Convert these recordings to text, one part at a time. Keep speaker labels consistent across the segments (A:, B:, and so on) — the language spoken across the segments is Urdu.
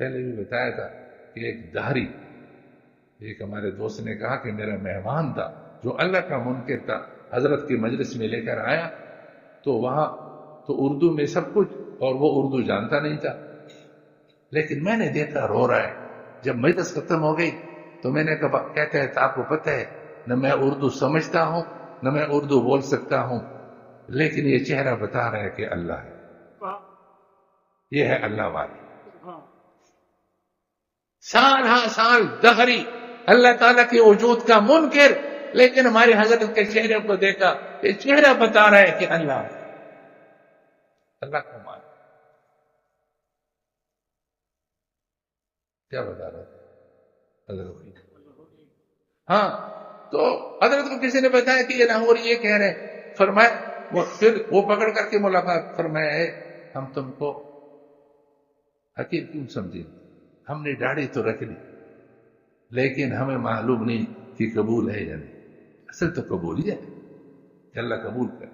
A: پہلے بھی بتایا تھا کہ ایک دہری، ایک ہمارے دوست نے کہا کہ میرا مہمان تھا جو اللہ کا منکر تھا، حضرت کی مجلس میں لے کر آیا تو وہاں تو اردو میں سب کچھ، اور وہ اردو جانتا نہیں تھا، لیکن میں نے دیکھا رو رہا ہے۔ جب مجلس ختم ہو گئی تو میں نے کہا، کہتا ہے آپ کو پتہ ہے نہ میں اردو سمجھتا ہوں نہ میں اردو بول سکتا ہوں، لیکن یہ چہرہ بتا رہا ہے کہ اللہ ہے، یہ ہے اللہ والی۔ سال ہاں سال دہری اللہ تعالیٰ کے وجود کا منکر، لیکن ہماری حضرت کے چہرے کو دیکھا، یہ چہرہ بتا رہا ہے کہ اللہ ہے، اللہ کو مان۔ کیا بتا رہا تھا حضرت؟ ہاں، تو حضرت کو کسی نے بتایا کہ یہ لاہور یہ کہہ رہے ہیں، فرمایا پھر وہ پکڑ کر کے ملاقات، فرمایا ہے ہم تم کو حقیر کیوں سمجھیں، ہم نے داڑھی تو رکھ لی لیکن ہمیں معلوم نہیں کہ قبول ہے یا نہیں، اصل تو قبول ہی ہے کہ اللہ قبول کرے۔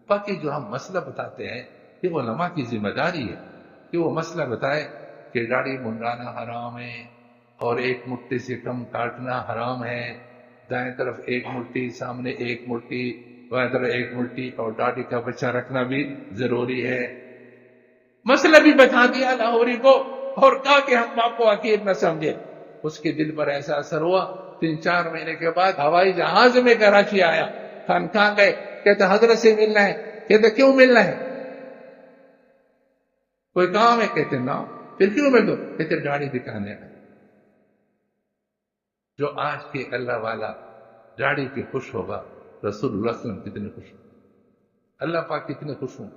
A: باقی جو ہم مسئلہ بتاتے ہیں یہ علماء کی ذمہ داری ہے کہ وہ مسئلہ بتائے کہ داڑھی منڈانا حرام ہے اور ایک مٹھی سے کم کاٹنا حرام ہے، دائیں طرف ایک مٹھی، سامنے ایک مٹھی، بائیں طرف ایک مٹھی، اور داڑھی کا بچہ رکھنا بھی ضروری ہے۔ مسئلہ بھی بتا دیا لاہوری کو، اور کہا کہ ہم آپ کو حقیر نہ سمجھے۔ اس کے دل پر ایسا اثر ہوا، 3-4 مہینے کے بعد ہوائی جہاز میں کراچی آیا، خانقاہ گئے، کہتے حضرت سے ملنا ہے، کہتے کیوں ملنا ہے، کوئی کام ہے، کہتے نہ، پھر کیوں مل دو، کہتے داڑھی دکھانے آئے۔ جو آج کے اللہ والا داڑھی پہ خوش ہوگا، رسول اللہ صلی اللہ علیہ وسلم کتنے خوش ہوں، اللہ پاک کتنے خوش ہوں۔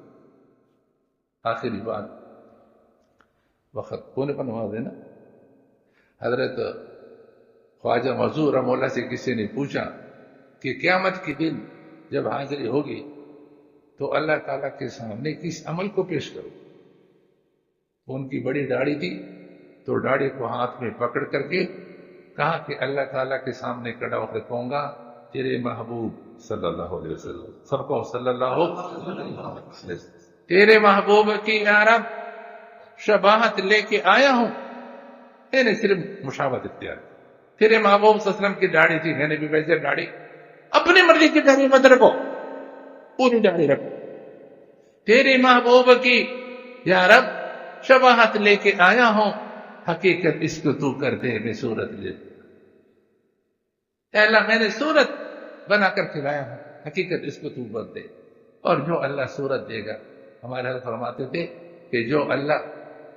A: آخری بات، وقت کونے پر نماز دینا۔ حضرت خواجہ معذور رحمہ اللہ سے کسی نے پوچھا کہ قیامت کے دن جب حاضری ہوگی تو اللہ تعالیٰ کے سامنے کس عمل کو پیش کرو؟ ان کی بڑی داڑھی تھی تو داڑھی کو ہاتھ میں پکڑ کر کے کہا کہ اللہ تعالیٰ کے سامنے کھڑا ہو کے کہوں گا تیرے محبوب صلی اللہ علیہ وسلم، سب کو صلی اللہ علیہ وسلم، تیرے محبوب کی یا رب شباہت لے کے آیا ہوں، میں نے صرف مشابہت اختیار کی۔ تیرے محبوب صلی اللہ علیہ وسلم کی داڑھی تھی، میں نے بھی ویسے داڑھی، اپنی مرضی کی داڑھی مت رکھو، پوری داڑھی رکھو۔ تیرے محبوب کی یا رب شباہت لے کے آیا ہوں، حقیقت اس کو تو کر دے، میں صورت لے دوں۔ اے اللہ میں نے صورت بنا کر کھلایا ہوں، حقیقت اس کو تو بن دے۔ اور جو اللہ صورت دے گا، ہمارے حضرت فرماتے تھے کہ جو اللہ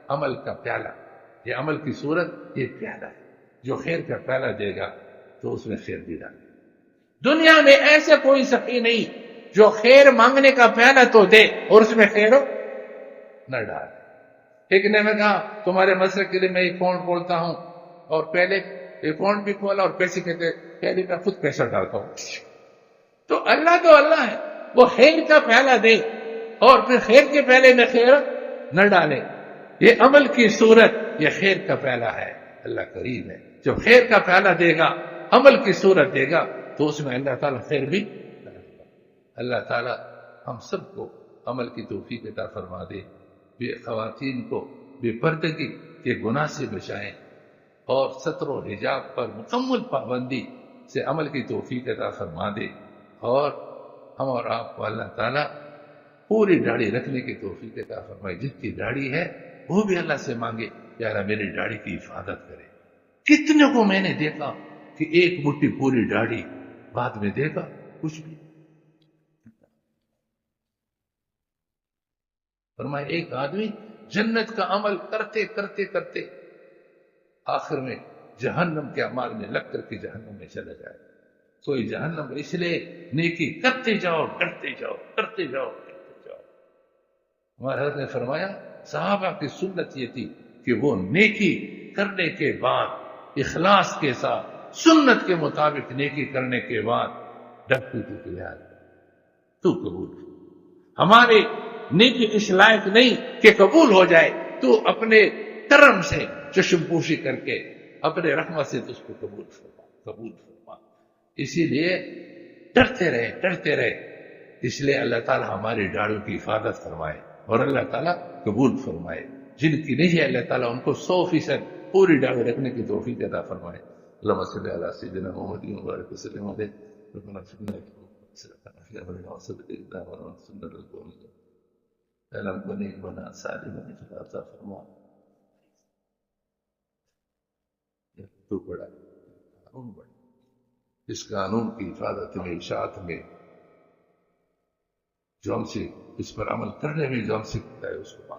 A: عمل کا پیالہ، یہ عمل کی صورت یہ پیالہ ہے، جو خیر کا پیالہ دے گا تو اس میں خیر بھی ڈالے۔ دنیا میں ایسا کوئی سخی نہیں جو خیر مانگنے کا پیالہ تو دے اور اس میں خیر نہ ڈالے۔ ایک نے میں کہا تمہارے مسئلے کے لیے میں اکاؤنٹ کھولتا ہوں، اور پہلے اکاؤنٹ بھی کھولا اور پیسے کہتے پہلے میں خود پیسہ ڈالتا ہوں۔ تو اللہ ہے، وہ خیر کا پیالہ دے اور پھر خیر کے پیالے میں خیر نہ ڈالے۔ یہ عمل کی صورت، یہ خیر کا پیالہ ہے، اللہ کریم ہے، جب خیر کا پیالہ دے گا، عمل کی صورت دے گا تو اس میں اللہ تعالیٰ خیر بھی ڈالے گا۔ اللہ تعالیٰ ہم سب کو عمل کی توفیق عطا فرما دے، بے خواتین کو بے پردگی کے گناہ سے بچائیں، اور ستر و حجاب پر مکمل پابندی سے عمل کی توفیق عطا فرما دے، اور ہم اور آپ کو اللہ تعالیٰ پوری داڑھی رکھنے کی توفیق عطا فرمائے۔ جس کی داڑھی ہے وہ بھی اللہ سے مانگے یا اللہ میری داڑھی کی حفاظت کرے۔ کتنے کو میں نے دیکھا کہ ایک مٹھی پوری داڑھی، بعد میں دیکھا کچھ بھی۔ فرمایا ایک آدمی جنت کا عمل کرتے کرتے کرتے آخر میں جہنم کے اعمال میں لگ کر کے جہنم میں چلا جائے۔ کوئی جہنم اس لیے نیکی کرتے جاؤ کرتے جاؤ کرتے جاؤ کرتے جاؤ۔ ہمارے حضرت نے فرمایا صحابہ کی سنت یہ تھی کہ وہ نیکی کرنے کے بعد اخلاص کے ساتھ سنت کے مطابق نیکی کرنے کے بعد ڈرتی تھی کہ یار تو قبول کر۔ ہمارے نیکی اس لائق نہیں کہ قبول ہو جائے، تو اپنے کرم سے چشم پوشی کر کے اپنے رحمت سے تو اس کو قبول فرما۔ اسی لیے ڈرتے رہے، اس لیے اللہ تعالیٰ ہماری داڑھیوں کی حفاظت فرمائے اور اللہ تعالیٰ قبول فرمائے۔ جن کی نہیں ہے اللہ تعالیٰ ان کو 100% پوری ڈاڑ رکھنے کی توفیق عطا فرمائے. اللهم صل على سيدنا محمد وبارك وسلم عليه. ربنا اغفر لنا في امرنا وثبت اقدامنا وانصرنا على القوم الكافرين. اعلم بني بنا سالما اخلاصا فرما. تو بڑا قانون بڑا، اس قانون کی حفاظت میں، اشاعت میں، جو ہم سے اس پر عمل کرنے میں جو ہم سے کرتا ہے اس کو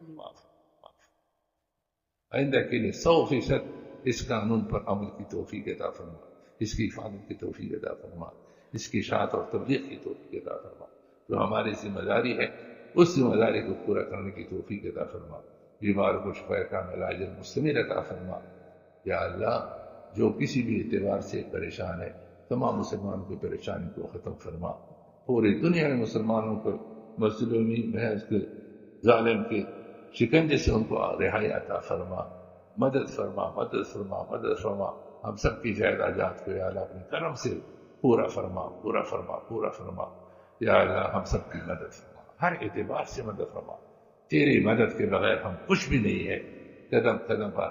A: معاف آئندہ کے لیے 100% اس قانون پر عمل کی توفیق عطا فرما، اس کی حفاظت کی توفیق عطا فرما، اس کی اشاعت اور تبلیغ کی توفیق عطا فرما. جو ہماری ذمہ داری ہے اس ذمہ داری کو پورا کرنے کی توفیق عطا فرما. بیمار کو شفا کامل عاجل مستمر عطا فرما. یا اللہ جو کسی بھی اعتبار سے پریشان ہے تمام مسلمانوں کی پریشانی کو ختم فرما. پوری دنیا میں مسلمانوں کو مظلومی محض کے ظالم کے شکنجے سے ان کو رہائی عطا فرما. مدد فرما، مدد فرما، مدد فرما. ہم سب کی جائیداد کو یا اللہ اپنے کرم سے پورا فرما، پورا فرما، پورا فرما. یا اللہ ہم سب کی مدد فرما، ہر اعتبار سے مدد فرما. تیری مدد کے بغیر ہم کچھ بھی نہیں ہے. قدم قدم پر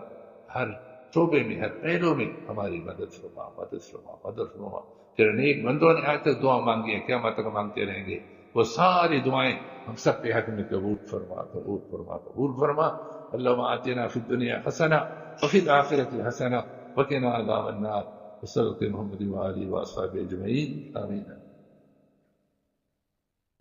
A: ہر شعبے میں، ہر پہلو میں ہماری مدد فرما، مدد فرما، مدد فرما. تیرے نیک بندوں نے آج تک دعا مانگی ہے، قیامت تک مانگتے رہیں گے. وہ ساری دعائیں ہم سب کے حق میں قبول فرما، قبول فرما، قبول فرما. اللهم آتنا في الدنيا حسنة وفي الآخرة حسنة وقنا عذاب النار. وصلى الله على محمد وآله وأصحابه أجمعين. آمين.